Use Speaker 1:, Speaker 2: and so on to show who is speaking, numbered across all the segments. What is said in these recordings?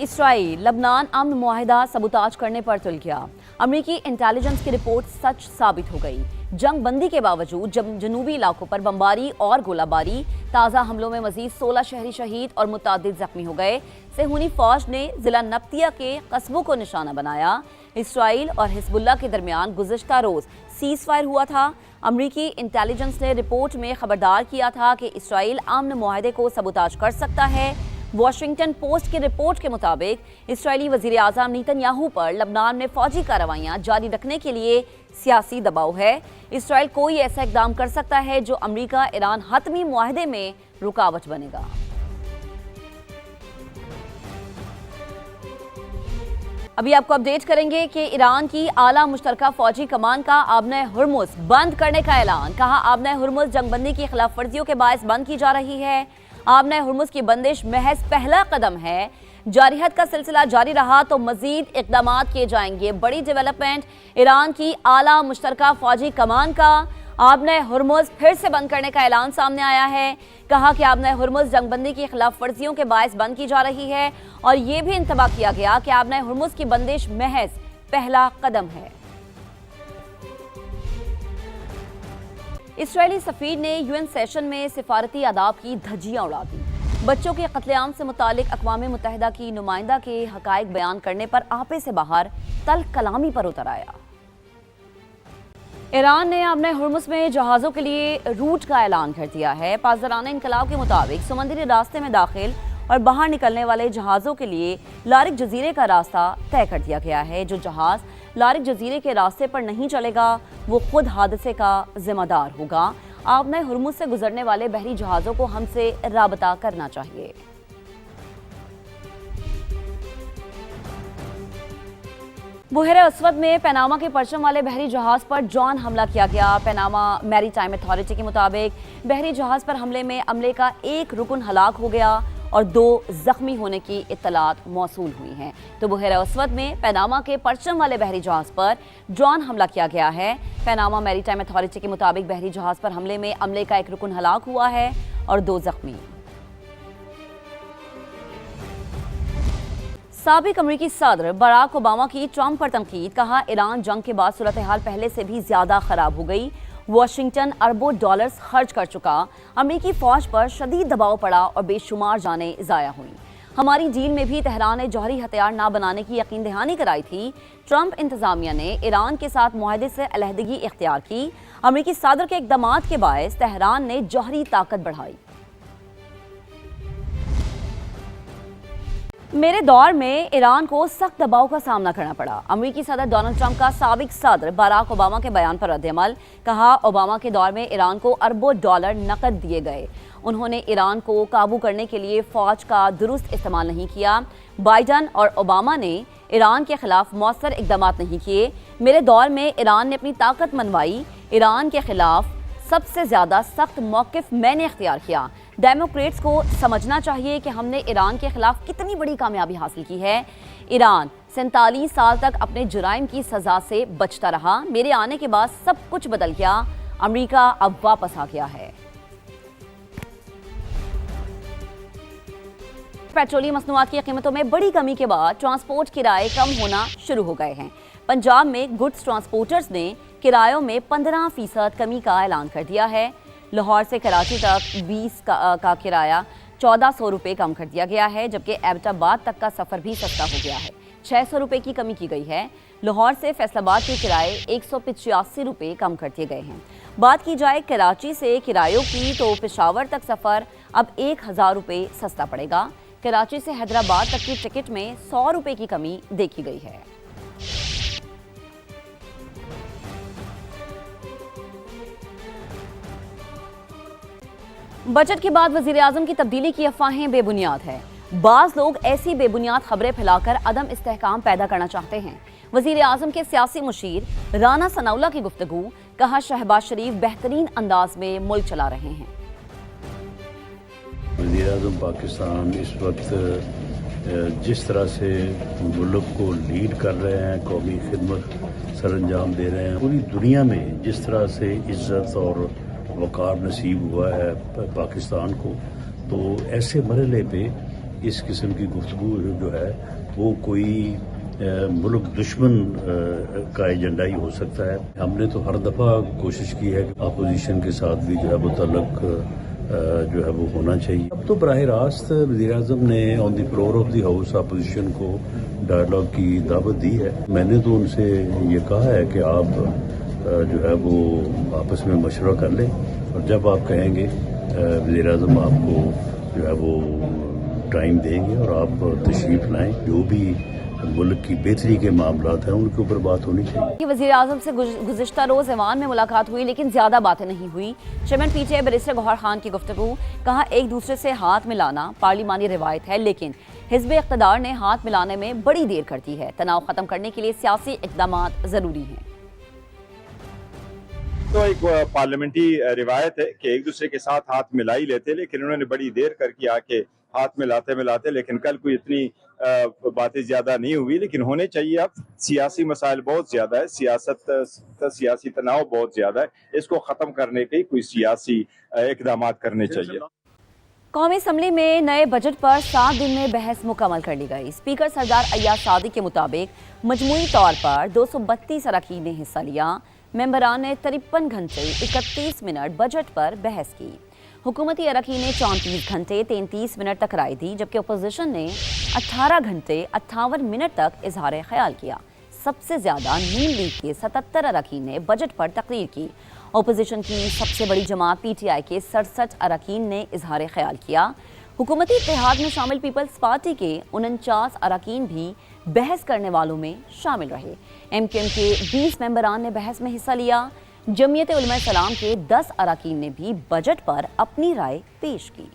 Speaker 1: Israel लबनान अमन मुआहिदा सबूताज करने पर तुल गया। अमरीकी इंटेलिजेंस की रिपोर्ट सच साबित हो गई। जंग बंदी के बावजूद जनूबी इलाकों पर बमबारी और गोलाबारी, ताज़ा हमलों में मजीद 16 शहरी शहीद और मुतादिद जख्मी हो गए। सेहूनी फौज ने जिला नब्तिया के कस्बों को निशाना बनाया। इसराइल और हिजबुल्लाह के दरमियान गुज़िश्ता रोज़ सीज़ फायर हुआ था। अमरीकी इंटेलिजेंस ने रिपोर्ट में खबरदार किया था कि इसराइल अमन मुआहदे को सबूताज कर सकता है। वॉशिंगटन पोस्ट की रिपोर्ट के मुताबिक इसराइली वज़ीर आज़म नेतन्याहू पर लबनान में फौजी कार्रवाइयाँ जारी रखने के लिए सियासी दबाव है। इसराइल कोई ऐसा इकदाम कर सकता है जो अमरीका ईरान हतमी मुआहदे में रुकावट बनेगा। अभी आपको अपडेट करेंगे कि ईरान की आला मुश्तरका फौजी कमान का आबने हुर्मुज़ बंद करने का ऐलान। कहा आबने हुर्मुज़ जंगबंदी की खिलाफ वर्जियों के बायस बंद की जा रही है। आबने हुर्मुज़ की बंदिश महज पहला कदम है। जारियत का सिलसिला जारी रहा तो मजीद इकदाम किए जाएंगे। बड़ी डेवलपमेंट, ईरान की आला मुश्तरका फौजी कमान का आबने हुर्मुज़ फिर से बंद करने का ऐलान सामने आया है। कहा कि आबने हुर्मुज़ जंगबंदी की खिलाफ वर्जियों के बायस बंद की जा रही है और ये भी इंतबाह किया गया कि आबने हुर्मुज़ की बंदिश महज पहला कदम है। इसराइली सफीर ने यूएन सेशन में सिफारती आदाब की धज्जियां उड़ा दी। बच्चों के कत्लेआम से मुतालिक अक़वाम मुत्तहिदा की नुमाइंदा के हक़ाइक़ बयान करने पर आपे से बाहर तल्ख़ कलामी पर उतर आया। ईरान ने अपने हुर्मुज़ में जहाज़ों के लिए रूट का ऐलान कर दिया है। पासदारान इनकलाब के मुताबिक समुद्री रास्ते में दाखिल और बाहर निकलने वाले जहाज़ों के लिए लारिक जजीरे का रास्ता तय कर दिया गया है। जो जहाज़ लारिक जजीरे के रास्ते पर नहीं चलेगा वो खुद हादसे का जिम्मेदार होगा। आपने हुर्मुज़ से गुजरने वाले बहरी जहाज़ों को हमसे राबता करना चाहिए। बुहर अस्वद में पनामा के परचम वाले बहरी जहाज़ पर ड्रोन हमला किया गया। पनामा मैरीटाइम अथॉरिटी के मुताबिक बहरी जहाज़ पर हमले में अमले का एक रुकन हलाक हो गया और 2 जख्मी होने की इत्तलात मौसूल हुई हैं। तो बुहर अस्वद में पनामा के परचम वाले बहरी जहाज़ पर ड्रोन हमला किया गया है। पनामा मैरीटाइम अथॉरिटी के मुताबिक बहरी जहाज़ पर हमले में अमले का एक रुकन हलाक हुआ है और 2 जख्मी। साबिक अमरीकी सदर बराक ओबामा की ट्रंप पर तनकीद। कहा ईरान जंग के बाद सूरत हाल पहले से भी ज्यादा खराब हो गई। वाशिंगटन अरबों डॉलर्स खर्च कर चुका। अमरीकी फौज पर शदीद दबाव पड़ा और बेशुमार जानें ज़ाया हुई। हमारी डील में भी तेहरान ने जौहरी हथियार ना बनाने की यकीन दहानी कराई थी। ट्रंप इंतजामिया ने ईरान के साथ मुआहदे से अलहदगी इख्तियार की। अमरीकी सदर के इक़दामात के बायस तेहरान ने जौहरी ताकत बढ़ाई। मेरे दौर में ईरान को सख्त दबाव का सामना करना पड़ा। अमरीकी सदर डोनाल्ड ट्रंप का साबिक सदर बराक ओबामा के बयान पर रद्द-ए-अमल। कहा ओबामा के दौर में ईरान को अरबों डॉलर नकद दिए गए। उन्होंने ईरान को काबू करने के लिए फौज का दुरुस्त इस्तेमाल नहीं किया। बाइडन और ओबामा ने ईरान के खिलाफ मौसर इकदाम नहीं किए। मेरे दौर में ईरान ने अपनी ताकत मनवाई। ईरान के खिलाफ सबसे ज्यादा सख्त मौक़िफ़ मैंने इख्तियार किया। डेमोक्रेट्स को समझना चाहिए कि हमने ईरान के खिलाफ कितनी बड़ी कामयाबी हासिल की है। ईरान 47 साल तक अपने जुराइम की सजा से बचता रहा। मेरे आने के बाद सब कुछ बदल गया। अमेरिका अब वापस आ गया है। पेट्रोलियम मसनूआत की कीमतों में बड़ी कमी के बाद ट्रांसपोर्ट किराए कम होना शुरू हो गए हैं। पंजाब में गुड्स ट्रांसपोर्टर्स ने किरायों में 15% कमी का ऐलान कर दिया है। लाहौर से कराची तक 20 का किराया 1400 रुपये कम कर दिया गया है, जबकि एबटाबाद तक का सफ़र भी सस्ता हो गया है। 600 रुपये की कमी की गई है। लाहौर से फैसलाबाद के किराए 185 रुपये कम कर दिए गए हैं। बात की जाए कराची से किरायों की तो पेशावर तक सफ़र अब 1000 रुपये सस्ता पड़ेगा। कराची से हैदराबाद तक की टिकट में 100 रुपये की कमी देखी गई है। बजट के बाद वज़ीर आज़म की तब्दीली की अफवाहें बेबुनियाद है। बाज़ लोग ऐसी बेबुनियाद खबरें फैलाकर अदम इस्तेहकाम पैदा करना चाहते हैं। वज़ीर आज़म के सियासी मुशीर राना सनाउल्लाह की गुफ्तगू। कहा शहबाज शरीफ बेहतरीन अंदाज में मुल्क चला रहे हैं।
Speaker 2: वज़ीर आज़म पाकिस्तान इस वक्त जिस तरह से मुल्क को लीड कर रहे हैं, कौमी खिदमत सर अंजाम दे रहे हैं, पूरी दुनिया में जिस तरह से इज्जत और वक़ार नसीब हुआ है पाकिस्तान को, तो ऐसे मरहले पे اس قسم کی گفتگو جو ہے وہ کوئی ملک دشمن کا ایجنڈا ہی ہو سکتا ہے. ہم نے تو ہر دفعہ کوشش کی ہے کہ اپوزیشن کے ساتھ بھی جو ہے وہ تعلق جو ہے وہ ہونا چاہیے. اب تو براہ راست وزیر اعظم نے on the floor of the house opposition کو ڈائلاگ کی دعوت دی ہے. میں نے تو ان سے یہ کہا ہے کہ آپ جو ہے وہ آپس میں مشورہ کر لیں اور جب آپ کہیں گے وزیر اعظم آپ کو جو ہے وہ ٹائم دیں گے اور آپ تشریف لائیں. جو بھی ملک کی بہتری کے معاملات ہیں ان کے اوپر بات ہونی چاہیے.
Speaker 1: وزیر اعظم سے گزشتہ روز ایوان میں ملاقات ہوئی لیکن زیادہ باتیں نہیں ہوئی. Chairman P T I barrister Gohar Khan کی گفتگو. کہا ایک دوسرے سے ہاتھ ملانا پارلیمانی روایت ہے لیکن حزب اقتدار نے ہاتھ ملانے میں بڑی دیر کر دی ہے. تناؤ ختم کرنے کے لیے سیاسی اقدامات ضروری ہیں.
Speaker 3: تو ایک پارلیمنٹری روایت ہے کہ ایک دوسرے کے ساتھ ہاتھ ملا ہی لیتے لیکن انہوں نے بڑی دیر کر کے آ کے ہاتھ ملاتے لیکن کل کوئی اتنی باتیں زیادہ نہیں ہوئی لیکن ہونے چاہیے. اب سیاسی مسائل بہت زیادہ ہے, سیاسی تناؤ بہت زیادہ ہے, اس کو ختم کرنے کے کوئی سیاسی اقدامات کرنے چاہیے.
Speaker 1: قومی اسمبلی میں نئے بجٹ پر 7 دن میں بحث مکمل کر لی گئی. اسپیکر سردار ایاز صادق کے مطابق مجموعی طور پر 232 اراکین نے حصہ لیا. ممبران نے 53 گھنٹے 31 منٹ بجٹ پر بحث کی. حکومتی اراکین نے 34 گھنٹے 33 منٹ تک رائے دی جبکہ اپوزیشن نے 18 گھنٹے 58 منٹ تک اظہار خیال کیا. سب سے زیادہ نون لیگ کے 77 اراکین نے بجٹ پر تقریر کی. اپوزیشن کی سب سے بڑی جماعت پی ٹی آئی کے 67 اراکین نے اظہار خیال کیا. حکومتی اتحاد میں شامل پیپلز پارٹی کے 49 اراکین بھی بحث کرنے والوں میں شامل رہے. ایم کیو ایم کے 20 ممبران نے بحث میں حصہ لیا. جمعیت علماء اسلام کے 10 اراکین نے بھی بجٹ پر اپنی رائے پیش کی.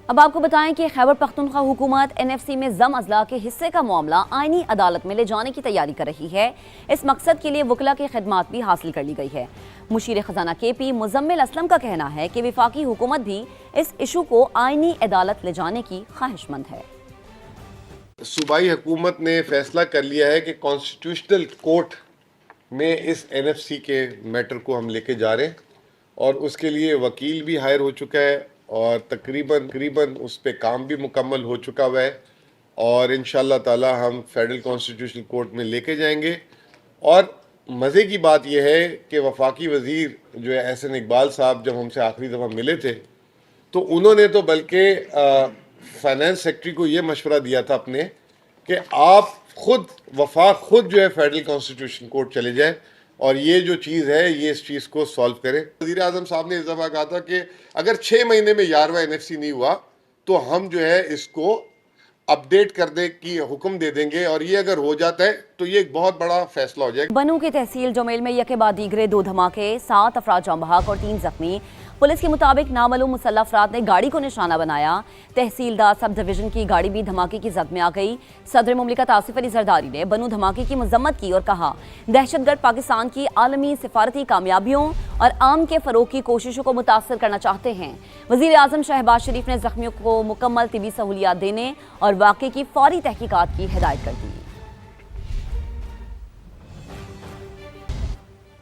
Speaker 1: اب آپ کو بتائیں کہ خیبر پختونخوا حکومت این ایف سی میں زم اضلاع کے حصے کا معاملہ آئینی عدالت میں لے جانے کی تیاری کر رہی ہے. اس مقصد کے لیے وکلا کی خدمات بھی حاصل کر لی گئی ہے. مشیر خزانہ کے پی مزمل اسلم کا کہنا ہے کہ وفاقی حکومت بھی اس ایشو کو آئینی عدالت لے جانے کی خواہش مند ہے.
Speaker 4: صوبائی حکومت نے فیصلہ کر لیا ہے کہ کانسٹیٹیوشنل کورٹ میں اس این ایف سی کے میٹر کو ہم لے کے جا رہے ہیں اور اس کے لیے وکیل بھی ہائر ہو چکا ہے اور تقریباً اس پہ کام بھی مکمل ہو چکا ہوا ہے اور انشاءاللہ تعالی ہم فیڈرل کانسٹیٹیوشنل کورٹ میں لے کے جائیں گے. اور مزے کی بات یہ ہے کہ وفاقی وزیر جو ہے احسن اقبال صاحب جب ہم سے آخری دفعہ ملے تھے تو انہوں نے تو بلکہ فائنانس سیکٹری کو یہ مشورہ دیا تھا اپنے کہ آپ وفاق خود جو ہے فیڈرل کانسٹیٹیوشن کورٹ چلے جائیں اور یہ جو چیز ہے یہ اس چیز کو سالو کریں. وزیر اعظم صاحب نے اس دفعہ کہا تھا کہ اگر 6 مہینے میں 11واں این ایف سی نہیں ہوا تو ہم جو ہے اس کو اپڈیٹ کرنے کی حکم دے دیں گے اور یہ اگر ہو جاتا ہے تو یہ ایک بہت بڑا فیصلہ ہو جائے گا.
Speaker 1: بنوں کی تحصیل جومیل میں یکے بعد دیگرے 2 دھماکے, 7 افراد جاں بحق اور 3 زخمی. پولیس کے مطابق نامعلوم مسلح افراد نے گاڑی کو نشانہ بنایا. تحصیلدار سب ڈویژن کی گاڑی بھی دھماکے کی زد میں آ گئی. صدر مملکت آصف علی زرداری نے بنوں دھماکے کی مذمت کی اور کہا دہشت گرد پاکستان کی عالمی سفارتی کامیابیوں اور عام کے فروغ کی کوششوں کو متاثر کرنا چاہتے ہیں. وزیر اعظم شہباز شریف نے زخمیوں کو مکمل طبی سہولیات دینے اور واقعے کی فوری تحقیقات کی ہدایت کر دی.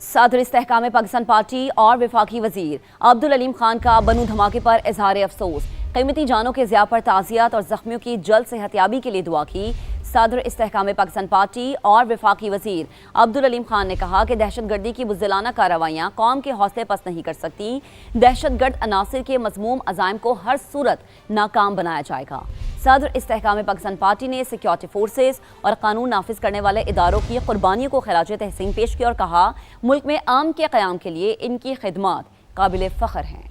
Speaker 1: صدر استحکام پاکستان پارٹی اور وفاقی وزیر عبدالعلیم خان کا بنوں دھماکے پر اظہار افسوس. قیمتی جانوں کے ضیاع پر تعزیت اور زخمیوں کی جلد صحتیابی کے لیے دعا کی. صدر استحکام پاکستان پارٹی اور وفاقی وزیر عبدالعلیم خان نے کہا کہ دہشت گردی کی بزدلانہ کارروائیاں قوم کے حوصلے پست نہیں کر سکتی. دہشت گرد عناصر کے مذموم عزائم کو ہر صورت ناکام بنایا جائے گا. صدر استحکام پاکستان پارٹی نے سیکیورٹی فورسز اور قانون نافذ کرنے والے اداروں کی قربانیوں کو خراج تحسین پیش کیا اور کہا ملک میں عام کے قیام کے لیے ان کی خدمات قابل فخر ہیں.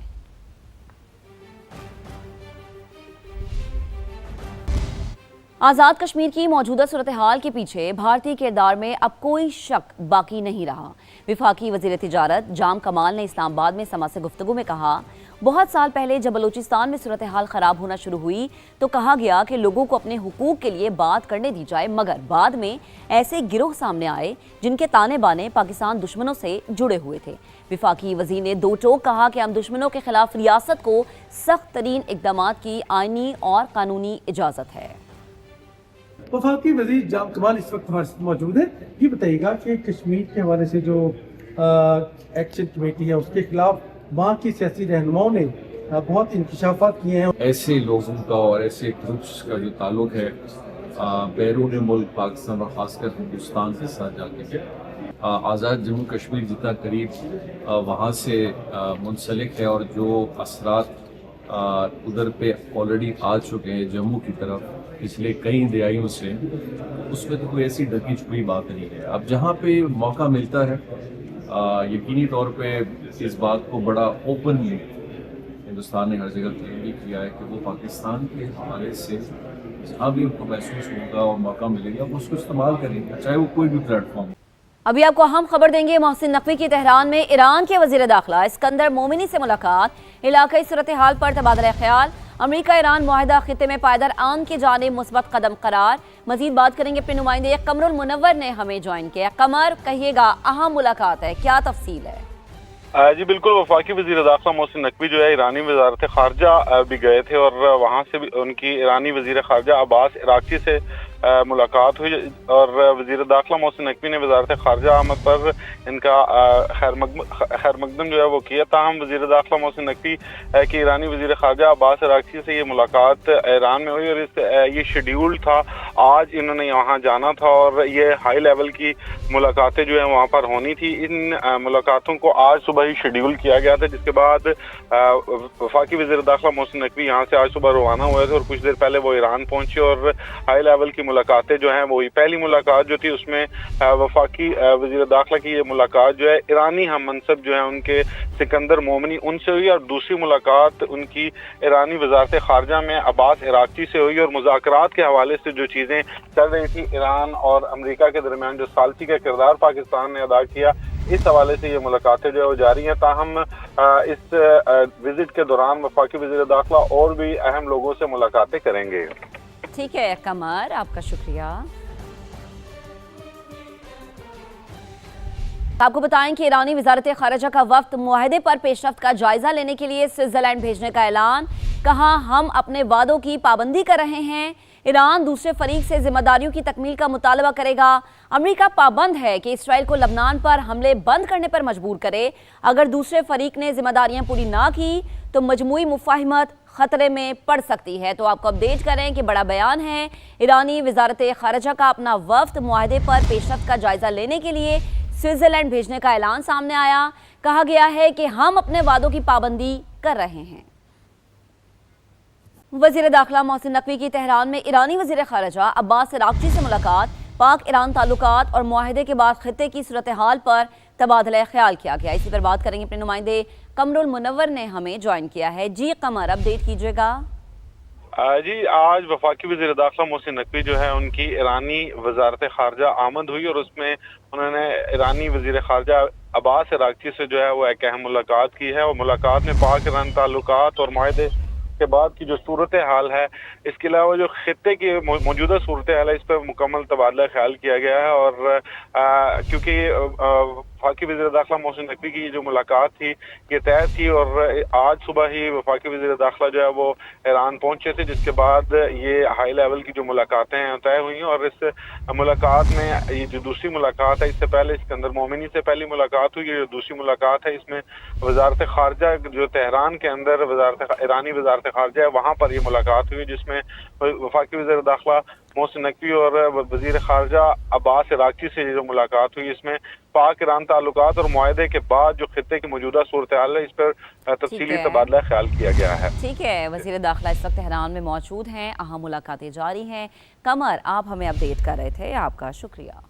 Speaker 1: آزاد کشمیر کی موجودہ صورتحال کے پیچھے بھارتی کردار میں اب کوئی شک باقی نہیں رہا. وفاقی وزیر تجارت جام کمال نے اسلام آباد میں سما سے گفتگو میں کہا بہت سال پہلے جب بلوچستان میں صورتحال خراب ہونا شروع ہوئی تو کہا گیا کہ لوگوں کو اپنے حقوق کے لیے بات کرنے دی جائے, مگر بعد میں ایسے گروہ سامنے آئے جن کے تانے بانے پاکستان دشمنوں سے جڑے ہوئے تھے. وفاقی وزیر نے دو ٹوک کہا کہ ہم دشمنوں کے خلاف ریاست کو سخت ترین اقدامات کی آئینی اور قانونی اجازت ہے.
Speaker 5: وفاقی وزیر جام کمال اس وقت ہمارے ساتھ موجود ہے. یہ بتائیے گا کہ کشمیر کے حوالے سے جو एक्शन कमेटी है उसके खिलाफ वहाँ की सियासी रहनुमाओं ने बहुत इंकशाफात किए हैं।
Speaker 6: ऐसे लोगों का और ऐसे ग्रुप्स का जो ताल्लुक है बैरून मुल्क पाकिस्तान और ख़ासकर हिंदुस्तान के साथ जाके आज़ाद जम्मू कश्मीर जितना करीब वहाँ से मुंसलिक है और जो असरात उधर पे ऑलरेडी आ चुके हैं जम्मू की तरफ पिछले कई दहाइयों से, उसमें तो कोई ऐसी ढकी छुपी बात नहीं है। अब जहाँ पे मौका मिलता है यकीनी तौर पे इस बात को बड़ा ओपनली हिंदुस्तान ने हर जगह क्लियरली किया है कि वो पाकिस्तान के हवाले से जहाँ भी उनको महसूस होगा और मौका मिलेगा वो उसको इस्तेमाल करेंगे, चाहे वो कोई भी प्लेटफॉर्म।
Speaker 1: अभी आपको अहम खबर देंगे। मोहसिन नकवी की तेहरान में ईरान के वजीर दाखिला इस्कंदर मोमिनी से मुलाकात, इलाकाई सूरत हाल पर तबादला ख्याल, अमरीका ईरान मुआहिदा खित्ते में पायदार आन की जानिब मुस्बत कदम करार। मजीद बात करेंगे अपने नुमाइंदे कमरुल मुनव्वर ने हमें ज्वाइन किया। कमर, कहिएगा अहम मुलाकात है, क्या तफसील है?
Speaker 7: जी बिल्कुल, वफाकी वज़ीर दाखिला मोहसिन नकवी जो है ईरानी वज़ारत ख़ारजा भी गए थे और वहाँ से भी उनकी ईरानी वज़ीर ख़ारजा अब्बास इराक़ची से मुलाकात हुई और वज़ीर दाखिला मोहसिन नकवी ने वज़ारत ख़ारजा आमद पर इनका खैर मकदम जो है वो किया। ताहम वज़ीर दाखिला मोहसिन नकवी की ईरानी वज़ीर ख़ारजा अब्बास इराक़ची से ये मुलाकात ईरान में हुई और ये शेड्यूल था, आज इन्होंने वहाँ जाना था और ये हाई लेवल की मुलाकातें जो है वहाँ पर होनी थी। इन मुलाकातों को आज सुबह ही शेड्यूल किया गया था, जिसके बाद वफाकी वज़ीर दाखिला मोहसिन नकवी यहाँ से आज सुबह रवाना हुए थे और कुछ देर पहले वो ईरान पहुँचे और हाई लेवल की मुलाकातें जो हैं वही पहली मुलाकात जो थी उसमें वफाकी वज़ीर दाखिला की ये मुलाकात जो है ईरानी हम मनसब जो है उनके सिकंदर मोमिनी उनसे हुई और दूसरी मुलाकात उनकी ईरानी वज़ारत ख़ारजा में अब्बास इराक़ची से हुई और मुज़ाकरात के हवाले से जो चीज़ें चल रही थी ईरान और अमेरिका के दरमियान जो सालसी का किरदार पाकिस्तान ने अदा किया, इस हवाले से ये मुलाकातें जो है वो जारी हैं। ताहम इस विजिट के दौरान वफाकी वज़ीर दाखिला और भी अहम लोगों से मुलाकातें करेंगे।
Speaker 1: ठीक है कमर, आपका शुक्रिया। आपको बताएं कि ईरानी वज़ारत ख़ारजा का वफ़द मुआहदे पर पेशरफ्त का जायजा लेने के लिए स्विट्ज़रलैंड भेजने का ऐलान। कहा, हम अपने वादों की पाबंदी कर रहे हैं। ईरान दूसरे फरीक से जिम्मेदारियों की तकमील का मुतालबा करेगा। अमेरिका पाबंद है कि इसराइल को लबनान पर हमले बंद करने पर मजबूर करे। अगर दूसरे फरीक ने जिम्मेदारियां पूरी ना की तो मजमूई मुफाहिमत खतरे में पड़ सकती है। तो आपको अपडेट करें कि बड़ा बयान है। ईरानी वज़ारत ख़ारजा का अपना वफ़द मुआहदे पर पेशरफ्त का जायजा लेने के लिए स्विट्ज़रलैंड भेजने का ऐलान सामने आया। कहा गया है कि हम अपने वादों की पाबंदी कर रहे हैं। वज़ीर दाखिला मोहसिन नकवी की तेहरान में ईरानी वज़ीर ख़ारजा अब्बास इराक़ची से मुलाकात, पाक ईरान ताल्लुकात और मुआहदे के बाद खित्ते की सूरत हाल पर तबादला ख्याल किया गया। इसी पर बात करेंगे अपने नुमाइंदे कमरुल मुनव्वर ने हमें ज्वाइन किया है। जी कमर, अपडेट कीजिएगा।
Speaker 7: जी आज वफाकी वज़ीर दाखिला मोहसिन नकवी जो है उनकी ईरानी वज़ारत ख़ारजा आमद हुई और उसमें उन्होंने ईरानी वज़ीर ख़ारजा अब्बास इराक़ची से जो है वो एक अहम मुलाकात की है और मुलाकात में पाक ईरान ताल्लुकात और मुआहदे के बाद की जो सूरत हाल है, इसके अलावा जो खित्ते की मौजूदा सूरत हाल है, इस पर मुकम्मल तबादला ख्याल किया गया है। और क्योंकि वफाकी वज़ीर दाखिला मोहसिन नकवी की जो मुलाकात थी ये तय थी और आज सुबह ही वफाकी वज़ीर दाखिला जो है वो ईरान पहुंचे थे, जिसके बाद ये हाई लेवल की जो मुलाकातें हैं तय हुई और इस मुलाकात में ये जो दूसरी मुलाकात है, इससे पहले इस्कंदर मोमिनी से पहली मुलाकात हुई, ये जो दूसरी मुलाकात है इसमें वज़ारत ख़ारजा जो तेहरान के अंदर ईरानी वज़ारत ख़ारजा है वहाँ पर ये मुलाकात हुई, जिसमें वफाकी वज़ीर दाखिला मोहसिन नकवी और वज़ीर ख़ारजा अब्बास इराक़ची से जो मुलाकात हुई, इसमें पाक ईरान ताल्लुकात और मुआहदे के बाद जो खित्ते की मौजूदा सूरत हाल है इस पर तफसीली तबादला ख्याल किया गया है।
Speaker 1: ठीक है, वज़ीर दाखिला इस वक्त तेहरान में मौजूद हैं, अहम मुलाकातें जारी हैं। कमर, आप हमें अपडेट कर रहे थे, आपका शुक्रिया।